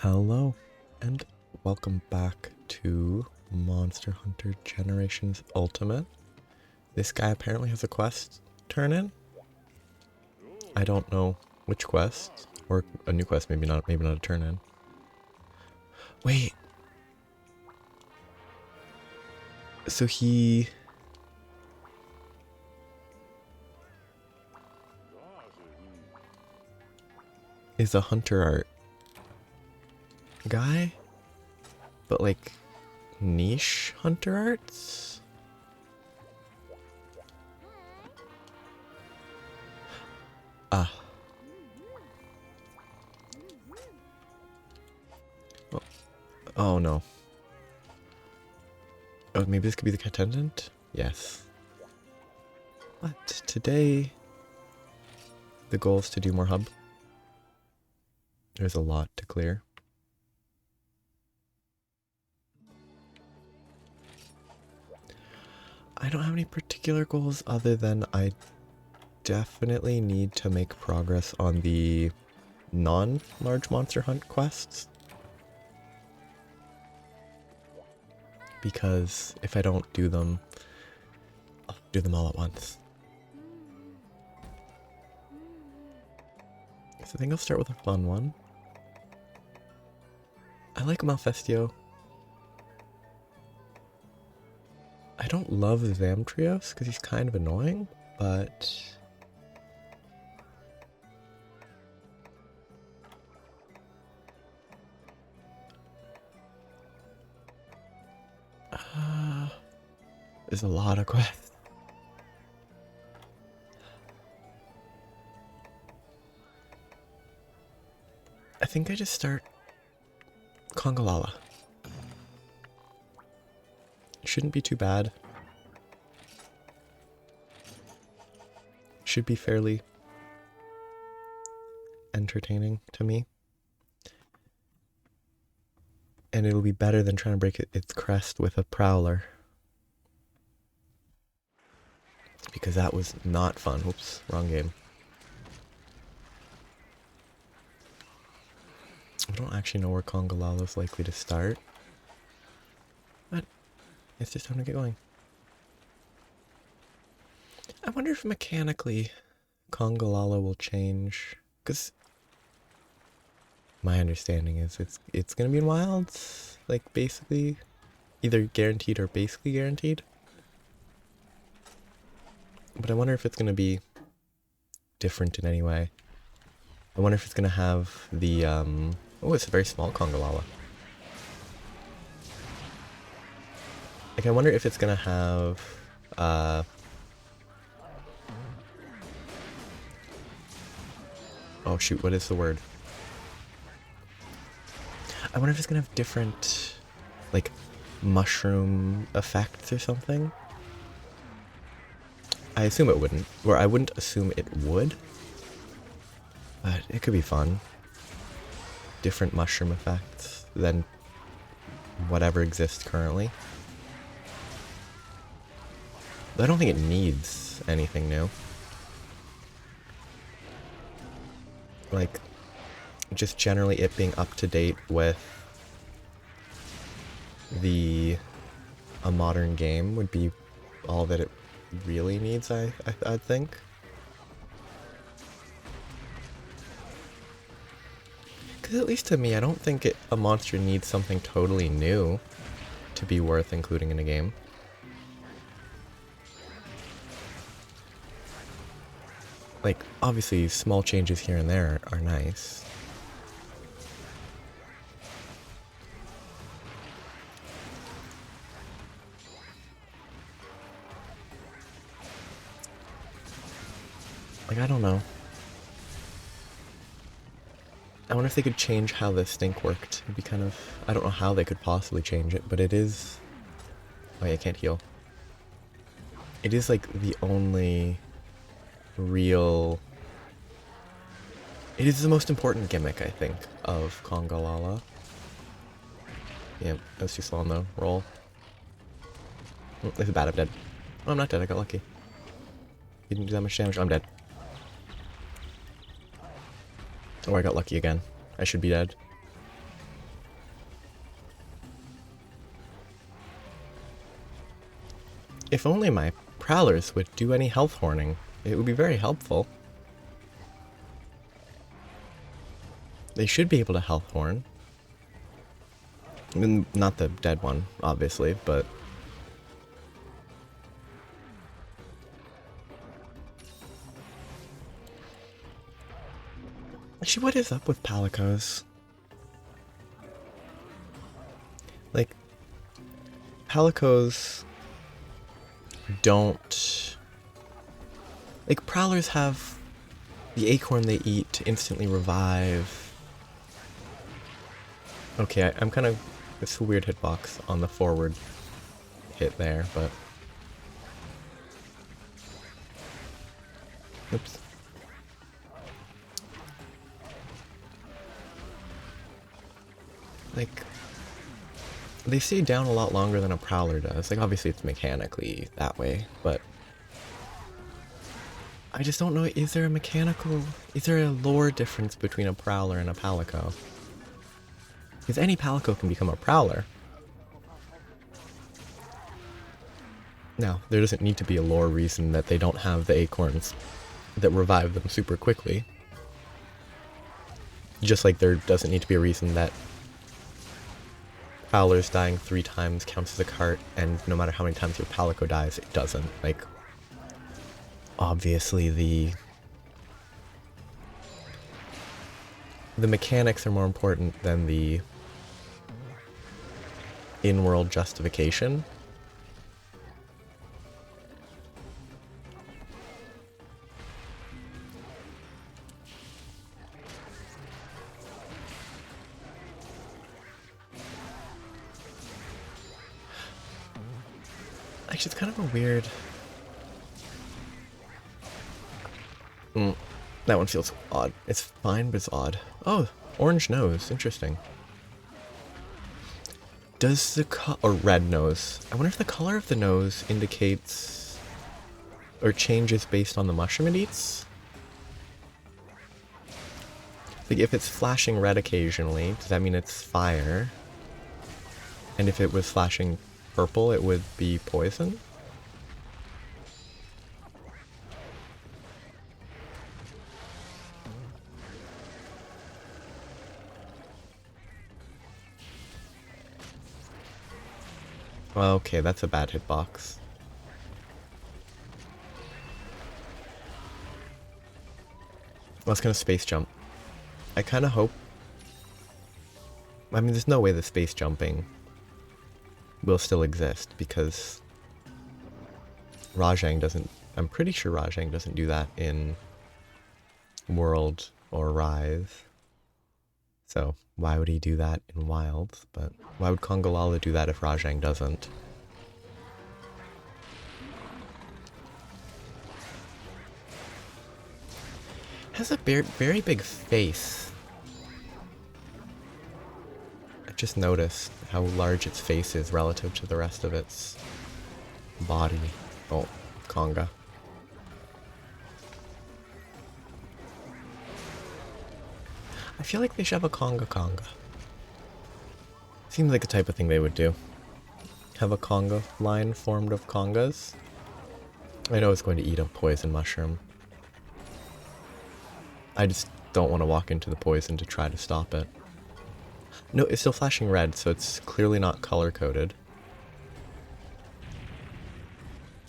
Hello, and welcome back to Monster Hunter Generations Ultimate. This guy apparently has a quest turn in. I don't know which quest, or a new quest, maybe not a turn in. Wait. So he is a hunter art guy, but like niche hunter arts? Ah. Oh no. Oh, maybe this could be the attendant? Yes. But today, the goal is to do more hub. There's a lot to clear. I don't have any particular goals other than I definitely need to make progress on the non-large monster hunt quests. Because if I don't do them, I'll do them all at once. So I think I'll start with a fun one. I like Malfestio. I don't love Zamtrios because he's kind of annoying, but there's a lot of quests. I think I just start Kongalala. Shouldn't be too bad. Should be fairly entertaining to me. And it'll be better than trying to break its crest with a prowler. Because that was not fun. Oops, wrong game. I don't actually know where Kongalala is likely to start. But it's just time to get going. I wonder if mechanically Kongalala will change. Because my understanding is it's gonna be in wilds. Like basically either guaranteed or basically guaranteed. But I wonder if it's gonna be different in any way. I wonder if it's gonna have the oh, it's a very small Kongalala. Like I wonder if it's gonna have oh shoot, what is the word? I wonder if it's gonna have different like mushroom effects or something. I assume it wouldn't, or I wouldn't assume it would, but it could be fun. Different mushroom effects than whatever exists currently. But I don't think it needs anything new. Like, just generally it being up to date with a modern game would be all that it really needs, I'd think. Because at least to me, I don't think a monster needs something totally new to be worth including in a game. Like, obviously, small changes here and there are nice. Like, I don't know. I wonder if they could change how the stink worked. It'd be kind of... I don't know how they could possibly change it, but it is... Oh yeah, I can't heal. It is like the only real... It is the most important gimmick, I think, of Kongalala. Yeah, that was too slow on the roll. Oh, this is bad, I'm dead. Oh, I'm not dead, I got lucky. He didn't do that much damage. I'm dead. Oh, I got lucky again. I should be dead. If only my prowlers would do any health horning. It would be very helpful. They should be able to health horn. I mean, not the dead one, obviously, but... Actually, what is up with palicos? Like, palicos don't... Like, prowlers have the acorn they eat to instantly revive. Okay, I'm kind of... It's a weird hitbox on the forward hit there, but... Oops. Like... They stay down a lot longer than a prowler does. Like, obviously it's mechanically that way, but... I just don't know, is there a lore difference between a prowler and a palico? Because any palico can become a prowler. Now, there doesn't need to be a lore reason that they don't have the acorns that revive them super quickly. Just like there doesn't need to be a reason that prowlers dying 3 times counts as a cart, and no matter how many times your palico dies, it doesn't. Like, obviously the mechanics are more important than the in-world justification. Actually, it's kind of a weird... that one feels odd. It's fine, but it's odd. Oh, orange nose. Interesting. Does the or red nose. I wonder if the color of the nose indicates or changes based on the mushroom it eats? Like, if it's flashing red occasionally, does that mean it's fire? And if it was flashing purple, it would be poison? Okay, that's a bad hitbox. Let's gonna space jump. I kind of hope... I mean, there's no way the space jumping will still exist, because Rajang doesn't... I'm pretty sure Rajang doesn't do that in World or Rise. So, why would he do that in Wilds? But why would Kongolala do that if Rajang doesn't? Has a very big face. I just noticed how large its face is relative to the rest of its body. Oh, Conga. I feel like they should have a Conga. Seems like the type of thing they would do. Have a Conga line formed of Congas. I know it's going to eat a poison mushroom. I just don't want to walk into the poison to try to stop it. No, it's still flashing red, so it's clearly not color-coded.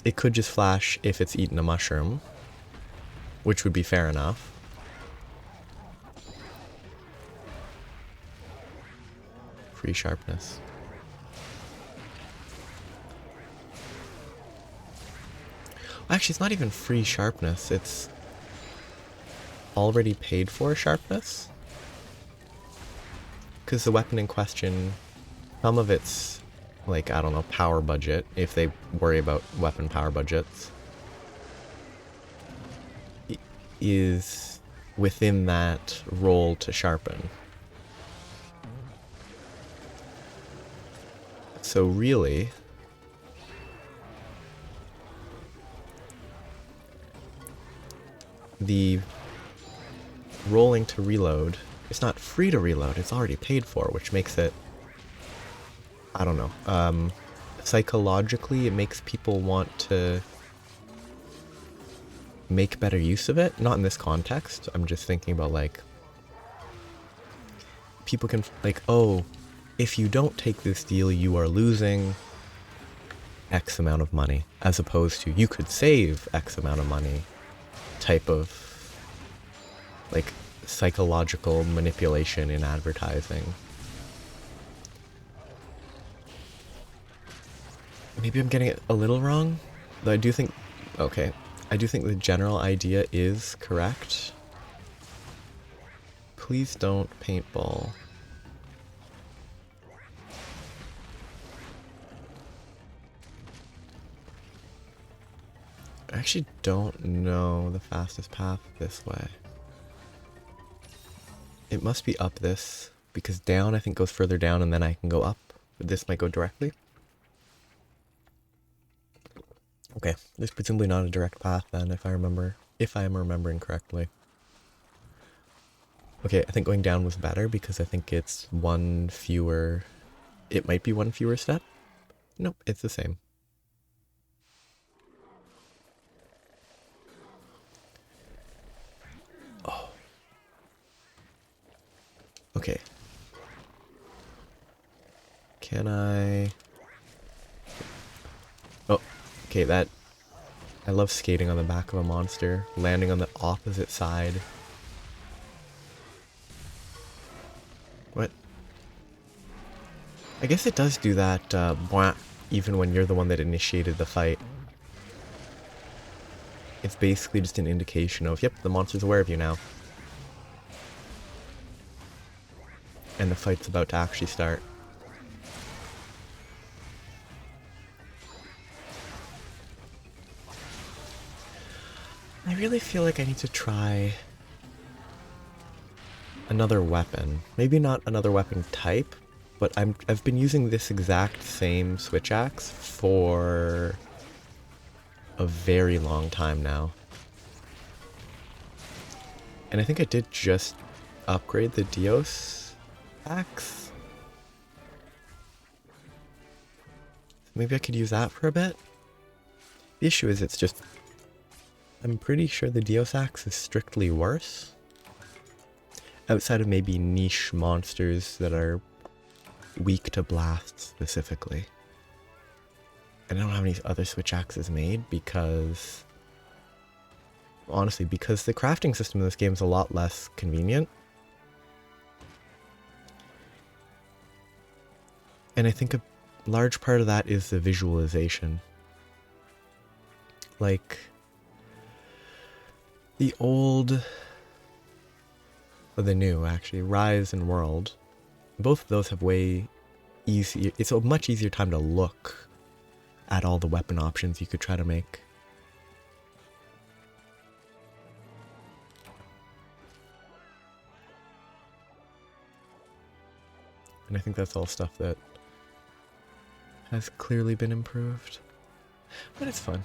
It could just flash if it's eaten a mushroom, which would be fair enough. Free sharpness. Actually, it's not even free sharpness, it's already paid for sharpness. Because the weapon in question, some of its, like, I don't know, power budget, if they worry about weapon power budgets, is within that roll to sharpen. So really, the rolling to reload, it's not free to reload, it's already paid for, which makes it, I don't know, psychologically it makes people want to make better use of it. Not in this context. I'm just thinking about like people can like, oh, if you don't take this deal, you are losing X amount of money, as opposed to you could save X amount of money type of like psychological manipulation in advertising. Maybe I'm getting it a little wrong, though I do think, okay, I do think the general idea is correct. Please don't paintball. I actually don't know the fastest path this way. It must be up this, because down I think goes further down and then I can go up. But this might go directly. Okay, there's presumably not a direct path then if I am remembering correctly. Okay, I think going down was better because I think it's one fewer, it might be one fewer step. Nope, it's the same. Oh. Okay. Can I... Oh, okay, that... I love skating on the back of a monster, landing on the opposite side. What? I guess it does do that, even when you're the one that initiated the fight. It's basically just an indication of, yep, the monster's aware of you now. And the fight's about to actually start. I really feel like I need to try another weapon. Maybe not another weapon type, but I've been using this exact same switch axe for a very long time now. And I think I did just upgrade the Dios axe. Maybe I could use that for a bit. The issue is it's just... I'm pretty sure the Dios axe is strictly worse. Outside of maybe niche monsters that are weak to blasts specifically. And I don't have any other switch axes made because... honestly, because the crafting system in this game is a lot less convenient. And I think a large part of that is the visualization. Like... the old, or the new actually, Rise and World, both of those have way easier, it's a much easier time to look at all the weapon options you could try to make. And I think that's all stuff that has clearly been improved. But it's fun.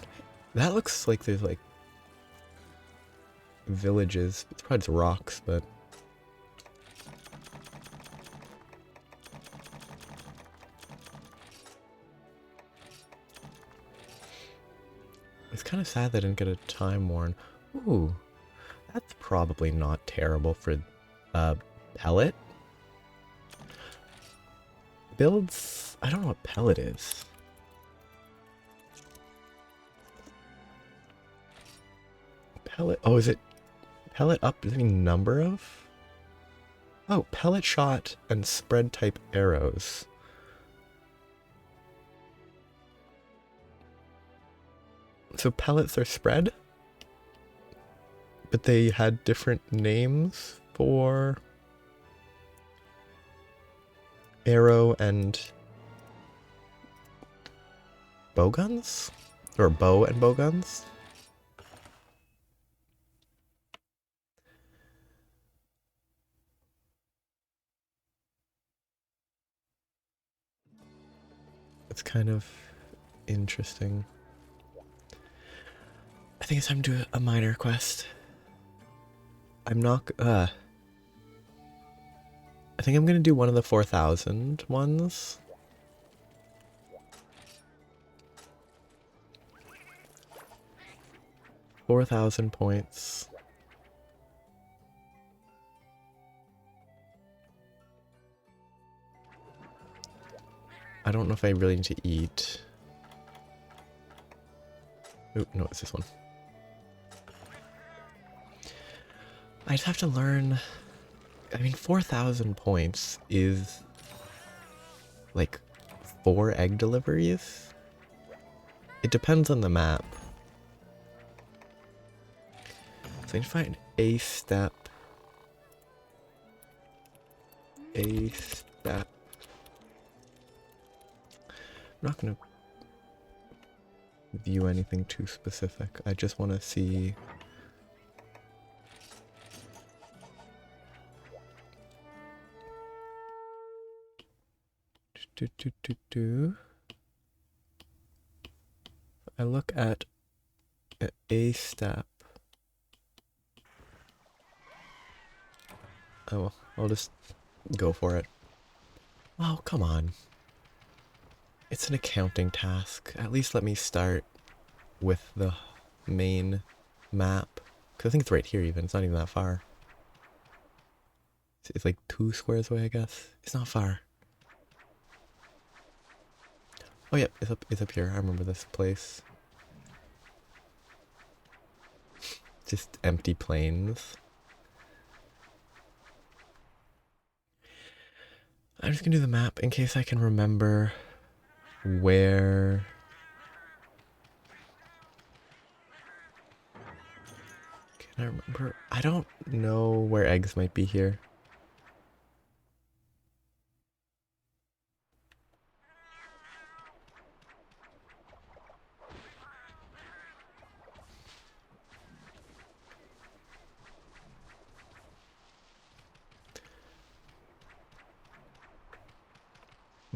That looks like there's like villages. It's probably just rocks, but... it's kind of sad that I didn't get a time worn. Ooh, that's probably not terrible for pellet. Builds... I don't know what pellet is. Pellet... oh, is it... pellet up? Does it mean number of? Oh, pellet shot and spread type arrows. So pellets are spread? But they had different names for arrow and bowguns? Or bow and bowguns? It's kind of interesting. I think it's time to do a minor quest. I'm not, I think I'm gonna do one of the 4,000 ones. 4,000 points. I don't know if I really need to eat. Oh, no, it's this one. I just have to learn. I mean, 4,000 points is like 4 egg deliveries. It depends on the map. So I need to find a step. A step. I'm not gonna view anything too specific. I just want to see. I look at a step. Oh, I'll just go for it. Oh, come on. It's an accounting task. At least let me start with the main map. Because I think it's right here even. It's not even that far. It's like 2 squares away, I guess. It's not far. Oh yeah, it's up here. I remember this place. Just empty plains. I'm just gonna do the map in case I can remember where. Can I remember? I don't know where eggs might be here.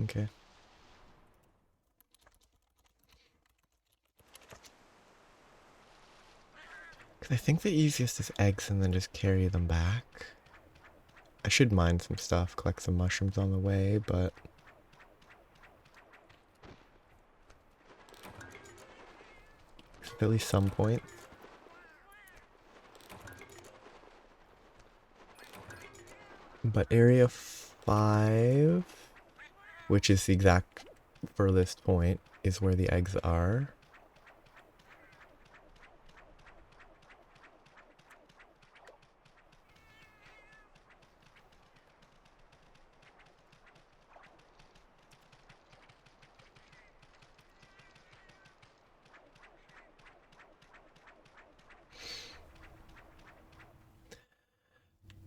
Okay. Because I think the easiest is eggs and then just carry them back. I should mine some stuff, collect some mushrooms on the way, but... at least some point. But area 5, which is the exact furthest point, is where the eggs are.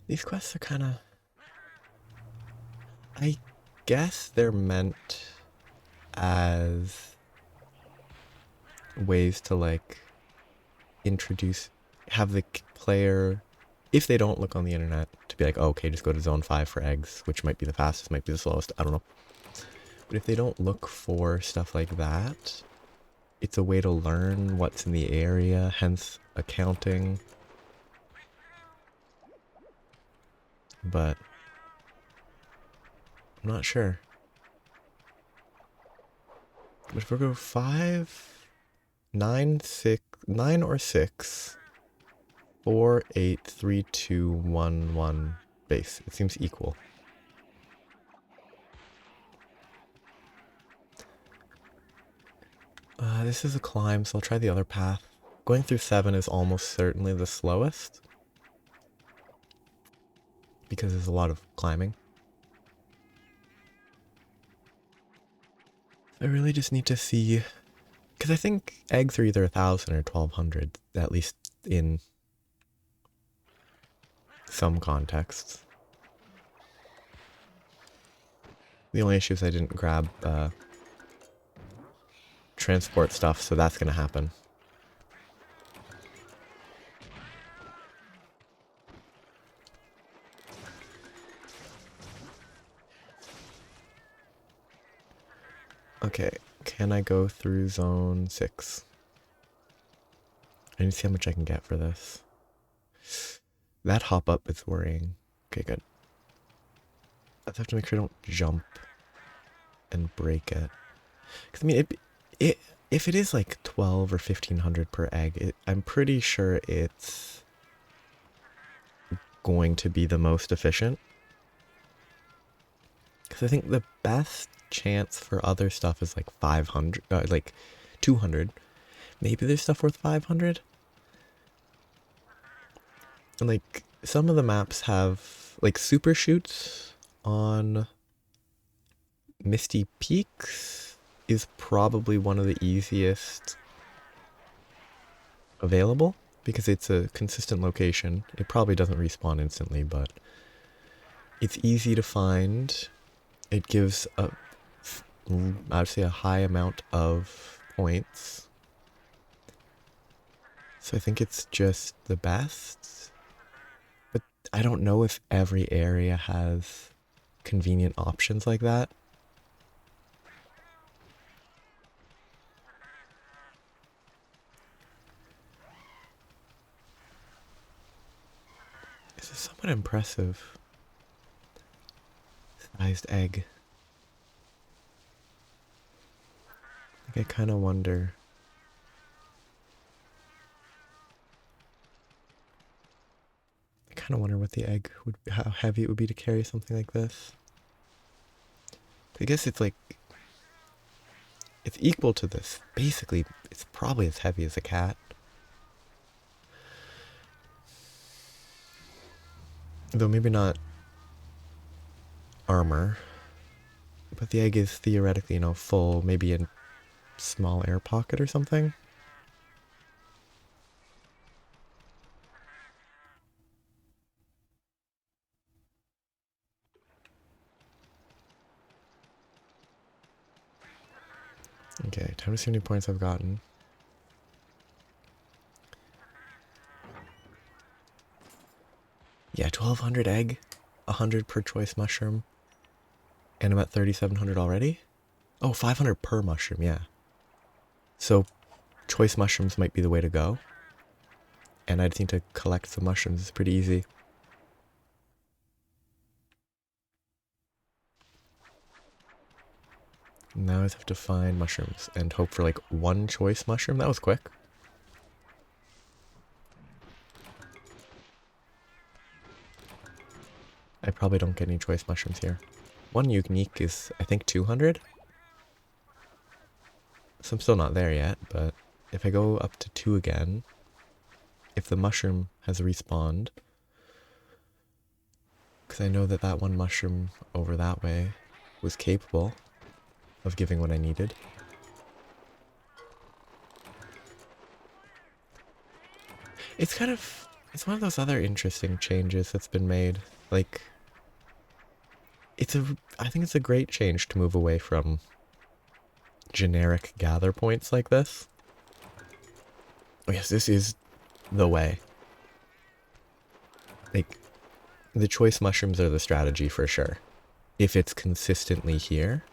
These quests are kind of... I guess they're meant as ways to, like, have the player, if they don't look on the internet, to be like, oh, okay, just go to zone 5 for eggs, which might be the fastest, might be the slowest, I don't know. But if they don't look for stuff like that, it's a way to learn what's in the area, hence accounting. But I'm not sure. But if we go 5, 9, 6, 9 or 6, 4, 8, 3, 2, 1, 1 base. It seems equal. This is a climb, so I'll try the other path. Going through 7 is almost certainly the slowest, because there's a lot of climbing. I really just need to see, because I think eggs are either 1,000 or 1,200, at least in some contexts. The only issue is I didn't grab transport stuff, so that's gonna happen. Okay, can I go through zone 6? I need to see how much I can get for this. That hop up is worrying. Okay, good. I just have to make sure I don't jump and break it. Because I mean, if it is like 12 or 1500 per egg, I'm pretty sure it's going to be the most efficient. Because I think the best chance for other stuff is like 500, like 200. Maybe there's stuff worth 500. And like some of the maps have like super shoots on Misty Peaks is probably one of the easiest available because it's a consistent location. It probably doesn't respawn instantly, but it's easy to find. It gives I'd say a high amount of points. So I think it's just the best. But I don't know if every area has convenient options like that. This is somewhat impressive sized egg. Like I kind of wonder. I kind of wonder what the egg would, how heavy it would be to carry something like this. I guess it's like, it's equal to this. Basically, it's probably as heavy as a cat. Though maybe not armor. But the egg is theoretically, full, maybe in small air pocket or something. Okay, time to see how many points I've gotten. Yeah, 1200 egg, 100 per choice mushroom, and I'm at 3700 already? Oh, 500 per mushroom, yeah. So, choice mushrooms might be the way to go. And I just need to collect some mushrooms, it's pretty easy. Now I just have to find mushrooms and hope for like one choice mushroom. That was quick. I probably don't get any choice mushrooms here. One unique is, I think, 200. So I'm still not there yet, but if I go up to 2 again, if the mushroom has respawned, because I know that that one mushroom over that way was capable of giving what I needed. It's kind of, it's one of those other interesting changes that's been made. Like, I think it's a great change to move away from generic gather points like this. Oh yes, this is the way. Like, the choice mushrooms are the strategy for sure. If it's consistently here,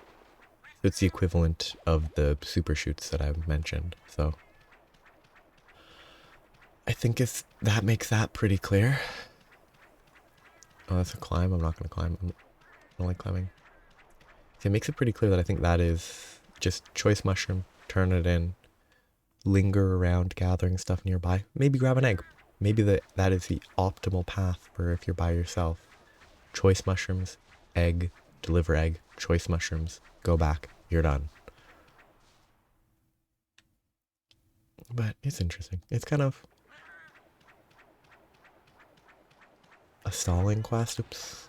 it's the equivalent of the super shoots that I've mentioned, so. I think that makes that pretty clear. Oh, that's a climb. I'm not going to climb. I don't like climbing. So it makes it pretty clear that I think that is just choice mushroom, turn it in, linger around gathering stuff nearby, maybe grab an egg. Maybe that is the optimal path for if you're by yourself. Choice mushrooms, egg, deliver egg, choice mushrooms, go back, you're done. But it's interesting. It's kind of a stalling quest. Oops,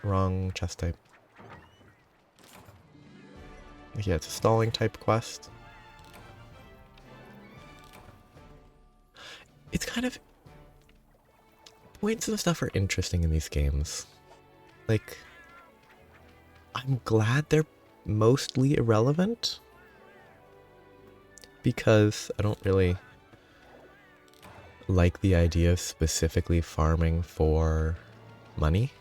wrong chest type. Yeah, it's a stalling type quest. It's kind of, points and stuff are interesting in these games. Like, I'm glad they're mostly irrelevant because I don't really like the idea of specifically farming for money.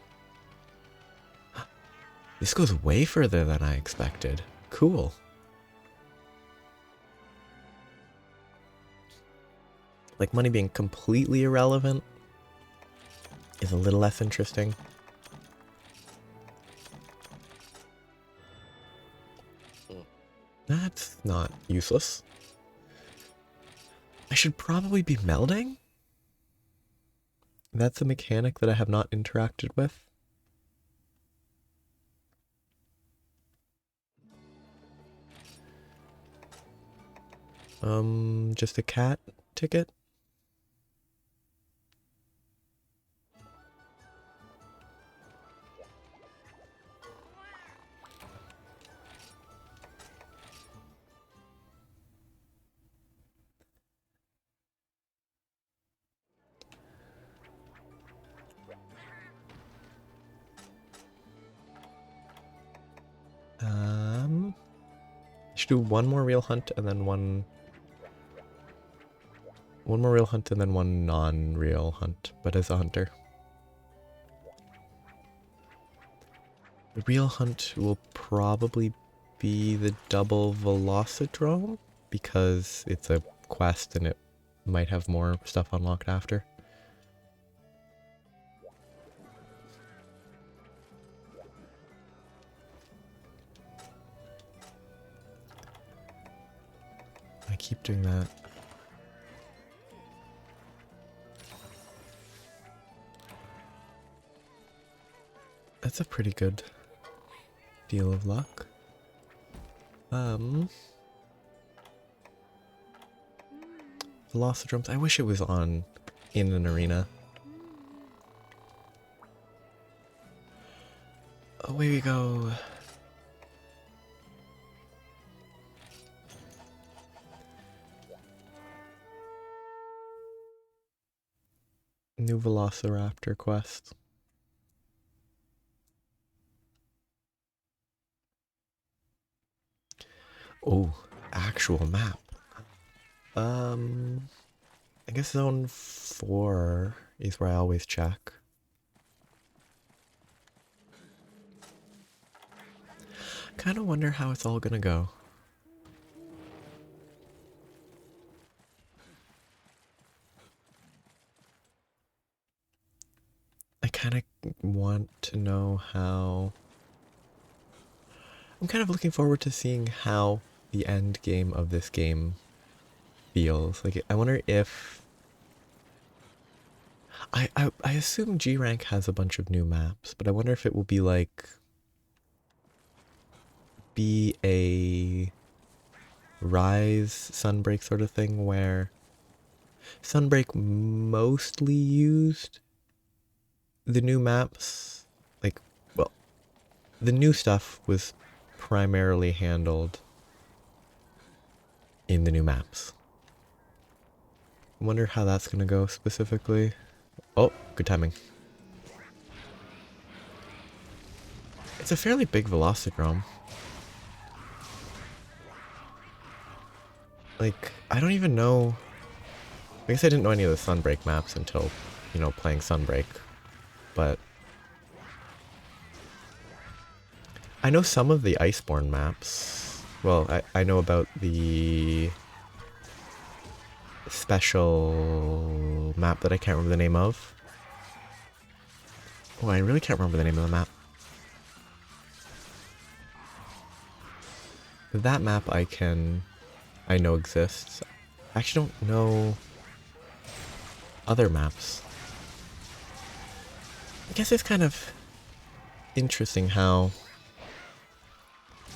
This goes way further than I expected. Cool. Like, money being completely irrelevant is a little less interesting. That's not useless. should probably be melding? That's a mechanic that I have not interacted with. Just a cat ticket? I should do one more real hunt and then one more real hunt and then one non-real hunt, but as a hunter. The real hunt will probably be the double Velocidrome because it's a quest and it might have more stuff unlocked after. I keep doing that. That's a pretty good deal of luck. Velocidromes. I wish it was on in an arena. Away we go. New Velociraptor quest. Oh, actual map. I guess zone 4 is where I always check. Kind of wonder how it's all gonna go. I kind of want to know how... I'm kind of looking forward to seeing how the end game of this game feels. Like, I wonder if... I assume G rank has a bunch of new maps, but I wonder if it will be like... be a Rise Sunbreak sort of thing where Sunbreak mostly used the new maps. Like, well, the new stuff was primarily handled in the new maps. I wonder how that's gonna go specifically. Oh, good timing. It's a fairly big Velocidrome. Like, I don't even know... I guess I didn't know any of the Sunbreak maps until, you know, playing Sunbreak. But... I know some of the Iceborne maps. Well, I know about the... special map that I can't remember the name of. Oh, I really can't remember the name of the map. That map I know exists. I actually don't know other maps. I guess it's kind of interesting how,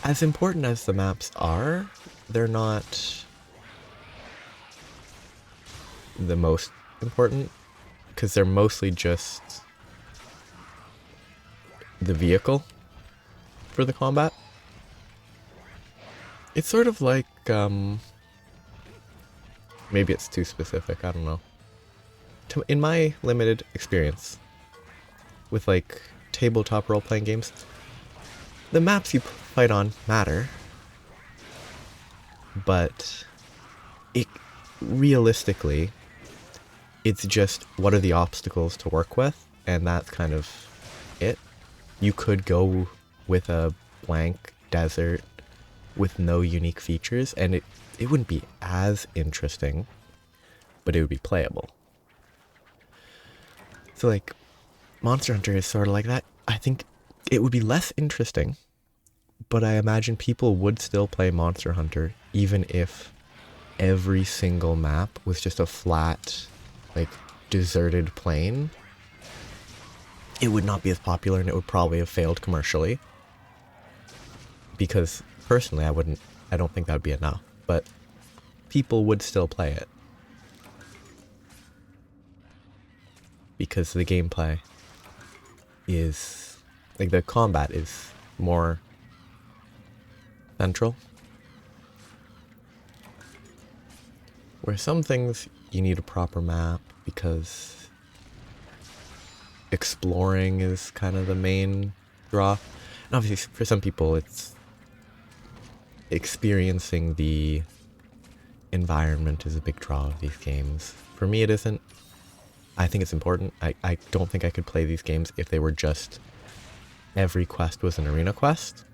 as important as the maps are, they're not the most important, because they're mostly just the vehicle for the combat. It's sort of like, maybe it's too specific, I don't know. In my limited experience with like tabletop role-playing games, the maps you fight on matter, but realistically, it's just what are the obstacles to work with, and that's kind of it. You could go with a blank desert with no unique features, and it wouldn't be as interesting, but it would be playable. So like, Monster Hunter is sort of like that. I think it would be less interesting, but I imagine people would still play Monster Hunter even if every single map was just a flat, like, deserted plain, it would not be as popular and it would probably have failed commercially. Because personally, I don't think that would be enough, but people would still play it. Because the gameplay is, like, the combat is more central. Where some things you need a proper map because exploring is kind of the main draw. And obviously for some people it's experiencing the environment is a big draw of these games. For me it isn't. I think it's important. I don't think I could play these games if they were just every quest was an arena quest,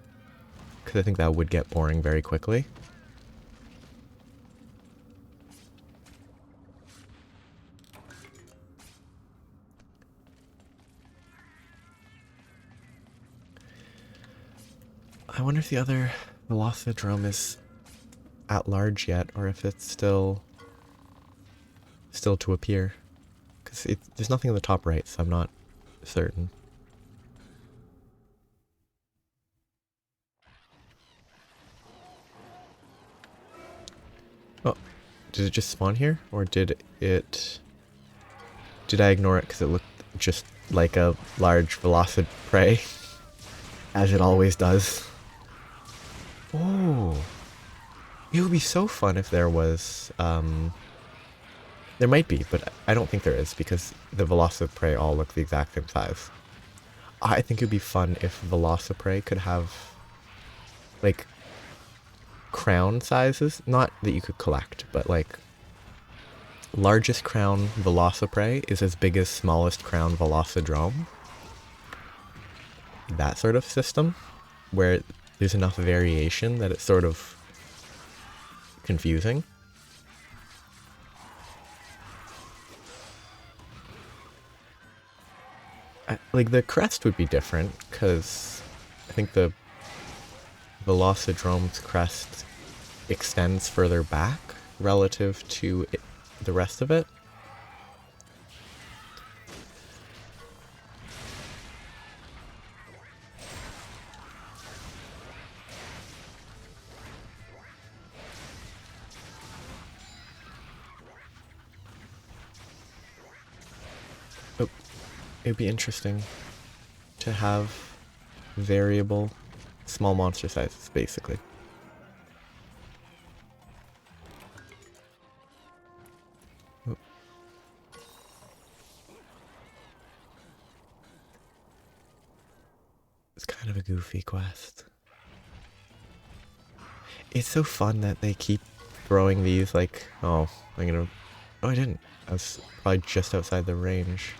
because I think that would get boring very quickly. I wonder if the other Velocidrome is at large yet, or if it's still to appear. Because there's nothing in the top right, so I'm not certain. Oh, did it just spawn here? Or did I ignore it because it looked just like a large Velociprey? As it always does. Oh. It would be so fun if there was, there might be, but I don't think there is, because the Velociprey all look the exact same size. I think it would be fun if Velociprey could have, like, crown sizes. Not that you could collect, but, like, largest crown Velociprey is as big as smallest crown Velocidrome. That sort of system, where there's enough variation that it's sort of confusing. Like, the crest would be different, because I think the Velocidrome's crest extends further back relative to the rest of it. Oh, it'd be interesting to have variable small monster sizes, basically. Oh. It's kind of a goofy quest. It's so fun that they keep throwing these, like, oh, I'm gonna... Oh, I didn't. I was probably just outside the range.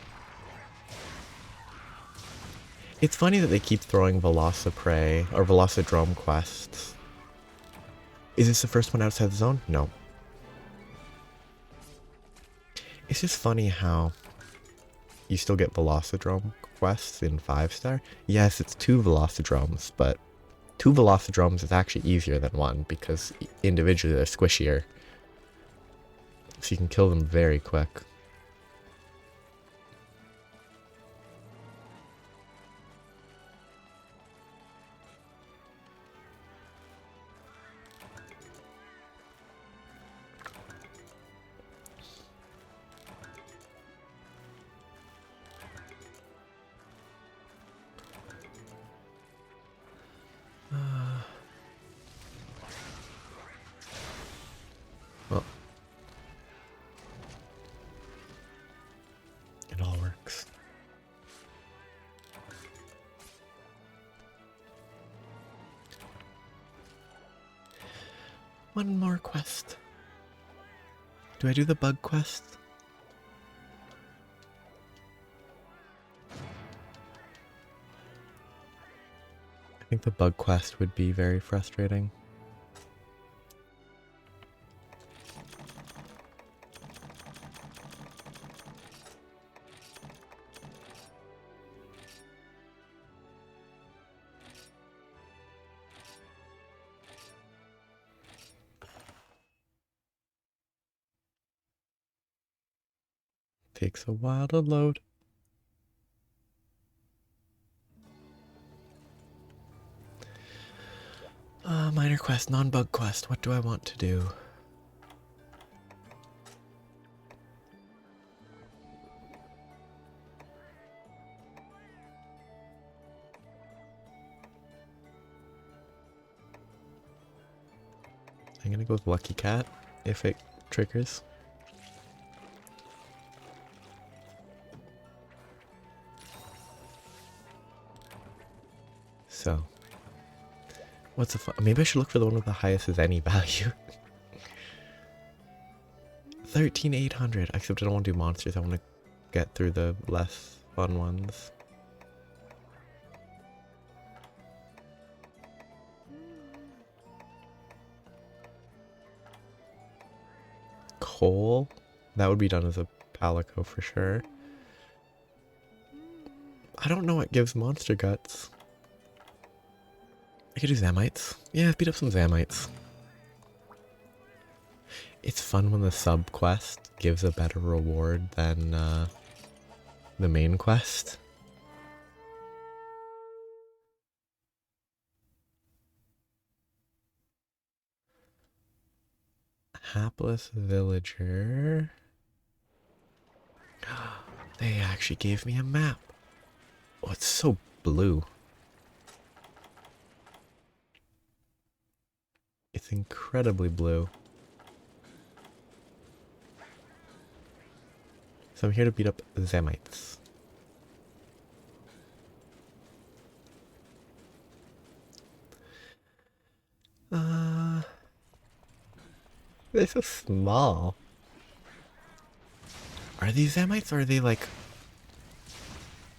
It's funny that they keep throwing Velociprey or Velocidrome quests. Is this the first one outside the zone? No. It's just funny how you still get Velocidrome quests in 5-star. Yes, it's 2 Velocidromes, but 2 Velocidromes is actually easier than 1 because individually they're squishier. So you can kill them very quick. Well, it all works. One more quest. Do I do the bug quest? I think the bug quest would be very frustrating. Takes a while to load. Minor quest, non-bug quest. What do I want to do? I'm gonna go with Lucky Cat if it triggers. So, what's the maybe I should look for the one with the highest as any value. 13,800. Except I don't want to do monsters. I want to get through the less fun ones. Coal? That would be done as a Palico for sure. I don't know what gives monster guts. I could do Zamites. Yeah, beat up some Zamites. It's fun when the sub quest gives a better reward than the main quest. Hapless villager. They actually gave me a map. Oh, it's so blue. It's incredibly blue. So I'm here to beat up Zamites. They're so small. Are these Zamites or are they like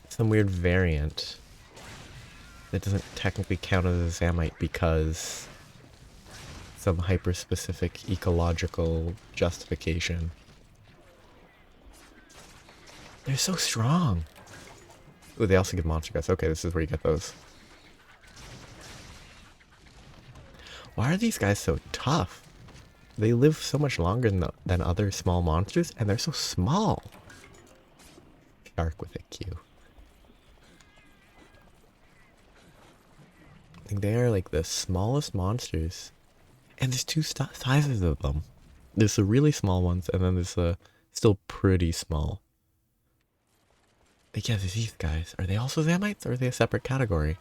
some weird variant that doesn't technically count as a Zamite because some hyper-specific ecological justification? They're so strong. Ooh, they also give monster guts. Okay, this is where you get those. Why are these guys so tough? They live so much longer than other small monsters, and they're so small. Shark with a Q. I think they are like the smallest monsters. And there's two sizes of them. There's the really small ones, and then there's the still pretty small. Like, yeah, there's these guys. Are they also Zamites, or are they a separate category?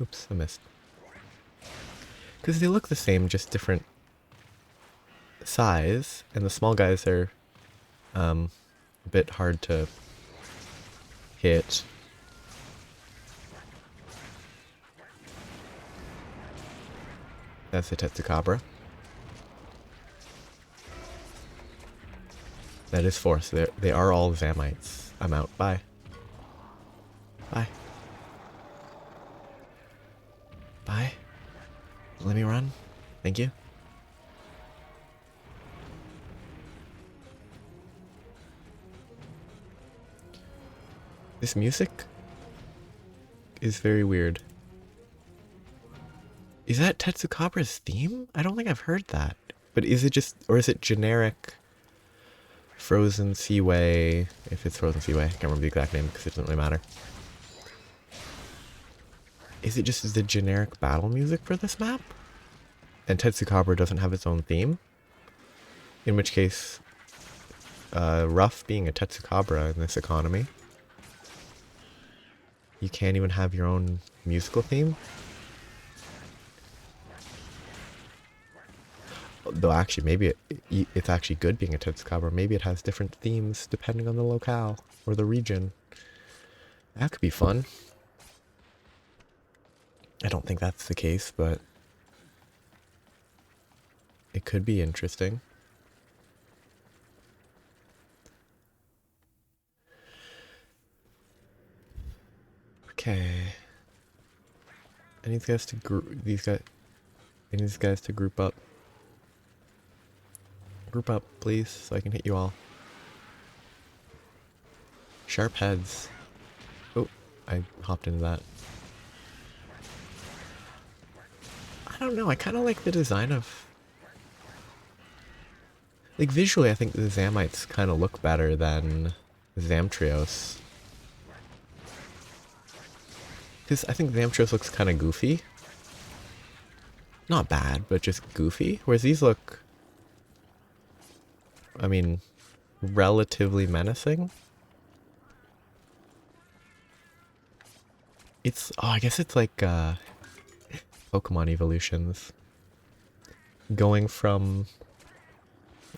Oops, I missed. Because they look the same, just different size, and the small guys are a bit hard to hit. That's the Tetsukabra. That is force. They are all Zamites. I'm out. Bye. Bye. Bye. Let me run. Thank you. This music is very weird. Is that Tetsukabra's theme? I don't think I've heard that. But is it just, or is it generic Frozen Seaway? If it's Frozen Seaway, I can't remember the exact name because it doesn't really matter. Is it just the generic battle music for this map? And Tetsukabra doesn't have its own theme? In which case, rough being a Tetsukabra in this economy. You can't even have your own musical theme? Though actually, maybe it's actually good being a Tetsukabra. Maybe it has different themes depending on the locale or the region. That could be fun. I don't think that's the case, but it could be interesting. Okay. I need these guys to group up. Group up, please, so I can hit you all. Sharp heads. Oh, I hopped into that. don't know. I kind of like the design of... Like, visually, I think the Zamites kind of look better than Zamtrios. Because I think Zamtrios looks kind of goofy. Not bad, but just goofy. Whereas these look... I mean, relatively menacing. It's... Oh, I guess it's like, Pokemon evolutions. Going from...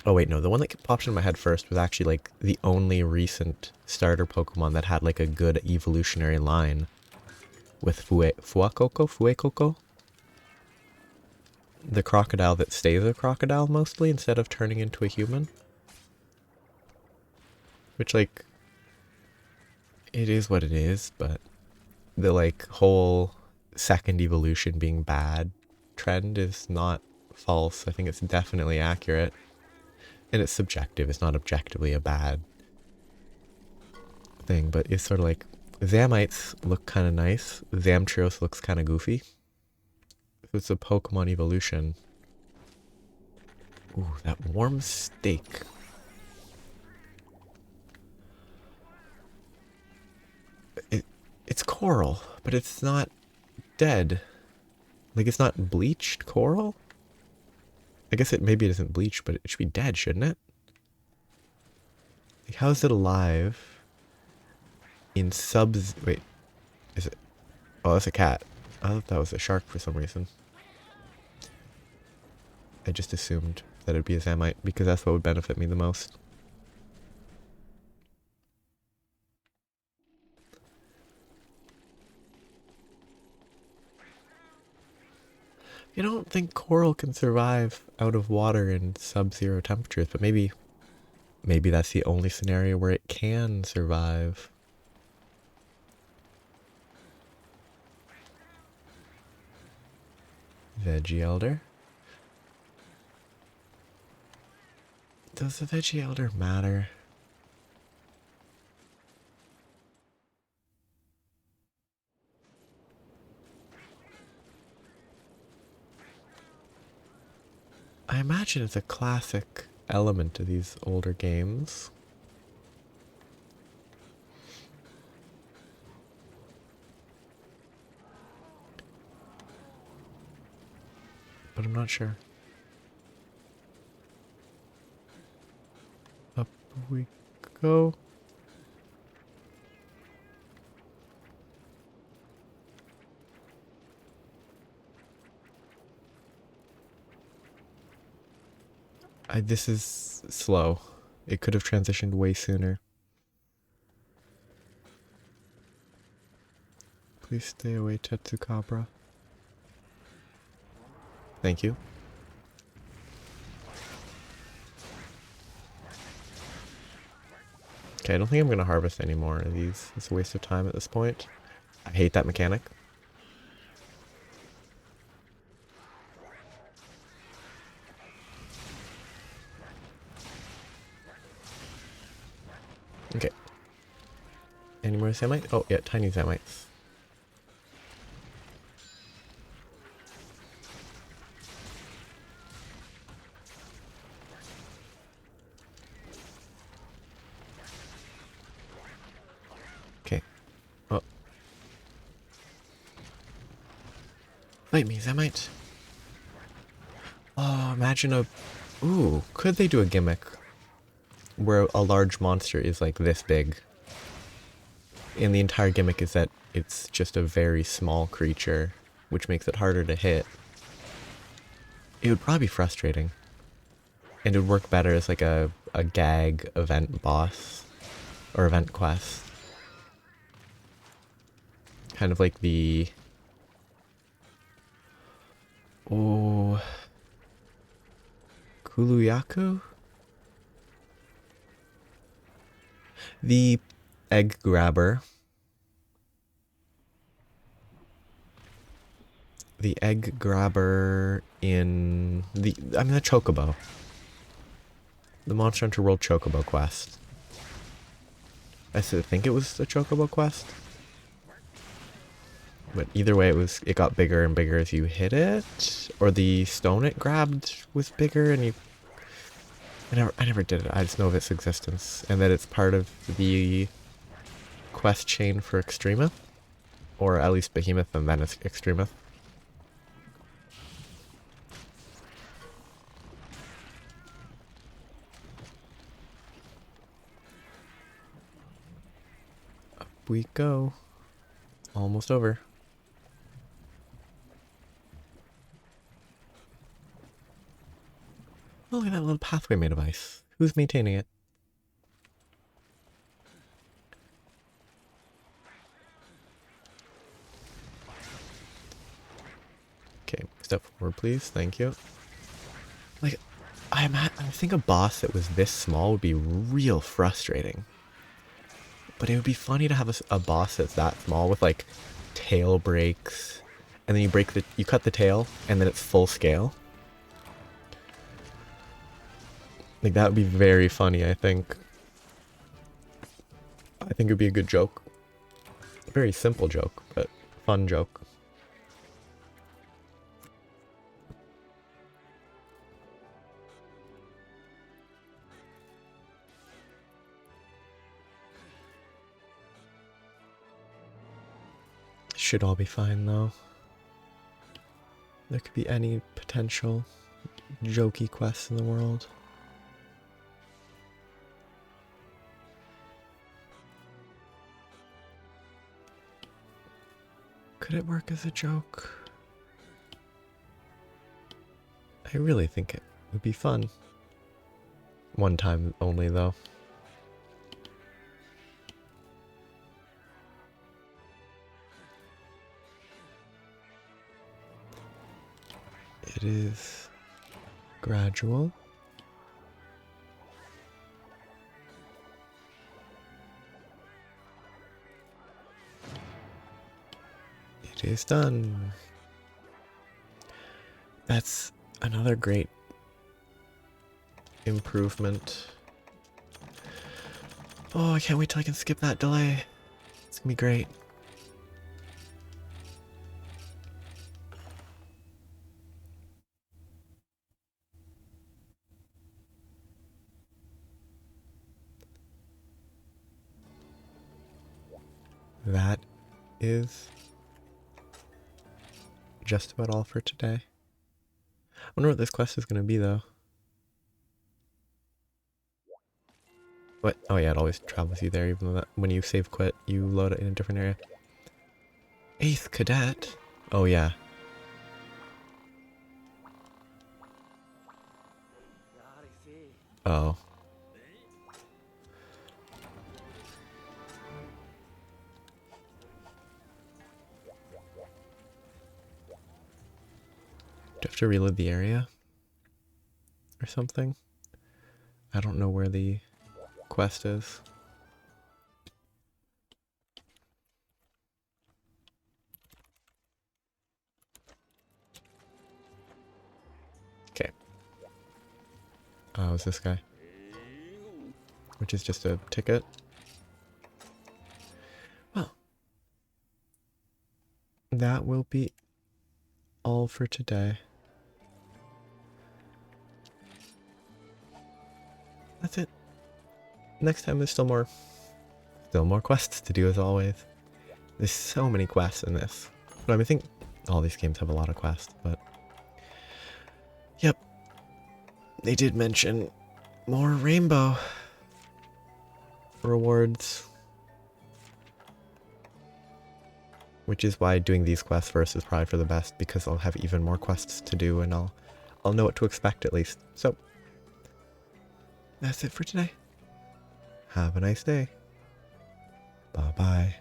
Oh wait, no, the one that popped in my head first was actually like the only recent starter Pokemon that had like a good evolutionary line with Fuecoco? The crocodile that stays a crocodile mostly instead of turning into a human. Which like, it is what it is, but the like whole second evolution being bad trend is not false. I think it's definitely accurate. And it's subjective, it's not objectively a bad thing, but it's sort of like Zamites look kind of nice, Zamtrios looks kind of goofy. So it's a Pokemon evolution. Ooh, that warm steak. It's coral, but it's not dead. Like, it's not bleached coral? I guess maybe it isn't bleached, but it should be dead, shouldn't it? Like, how is it alive in subs... Wait, is it... Oh, that's a cat. I thought that was a shark for some reason. I just assumed that it'd be a Zamite, because that's what would benefit me the most. I don't think coral can survive out of water in sub-zero temperatures, but maybe that's the only scenario where it can survive. Veggie Elder. Does the Veggie Elder matter? I imagine it's a classic element of these older games. But I'm not sure. Up we go. This is slow. It could have transitioned way sooner. Please stay away, Tetsukabra. Thank you. Okay, I don't think I'm going to harvest any more of these. It's a waste of time at this point. I hate that mechanic. Okay. Any more Zamites? Oh, yeah, tiny Zamites. Okay. Oh. Fight me, Zamite. Oh, imagine a... Ooh, could they do a gimmick where a large monster is like this big? And the entire gimmick is that it's just a very small creature, which makes it harder to hit. It would probably be frustrating. And it would work better as like a gag event boss. Or event quest. Kind of like the... Oh... Kuluyaku? The egg grabber. The egg grabber in the Chocobo. The Monster Hunter World Chocobo quest. I think it was the Chocobo quest. But either way, it got bigger and bigger as you hit it, or the stone it grabbed was bigger, and I never did it. I just know of its existence and that it's part of the quest chain for Extremith, or at least Behemoth and then it's Extremith. Up we go. Almost over. Oh, look at that little pathway made of ice. Who's maintaining it? Okay, step forward, please. Thank you. Like, I think a boss that was this small would be real frustrating. But it would be funny to have a boss that's that small with, like, tail breaks. And then you cut the tail, and then it's full scale. Like, that would be very funny, I think. I think it would be a good joke. A very simple joke, but fun joke. Should all be fine, though. There could be any potential jokey quests in the world. Could it work as a joke? I really think it would be fun. One time only, though. It is gradual. It is done. That's another great improvement. Oh, I can't wait till I can skip that delay. It's gonna be great. That is just about all for today. I wonder what this quest is going to be, though. What? Oh yeah, it always travels you there, even though when you save quit, you load it in a different area. 8th Cadet? Oh yeah. Oh. Do I have to reload the area? Or something? I don't know where the quest is. Okay. Oh, it's this guy. Which is just a ticket. Well. That will be all for today. That's it. Next time there's still more quests to do, as always. There's so many quests in this. But I think all these games have a lot of quests, but yep. They did mention more rainbow rewards. Which is why doing these quests first is probably for the best, because I'll have even more quests to do and I'll know what to expect at least. So that's it for today. Have a nice day. Bye-bye.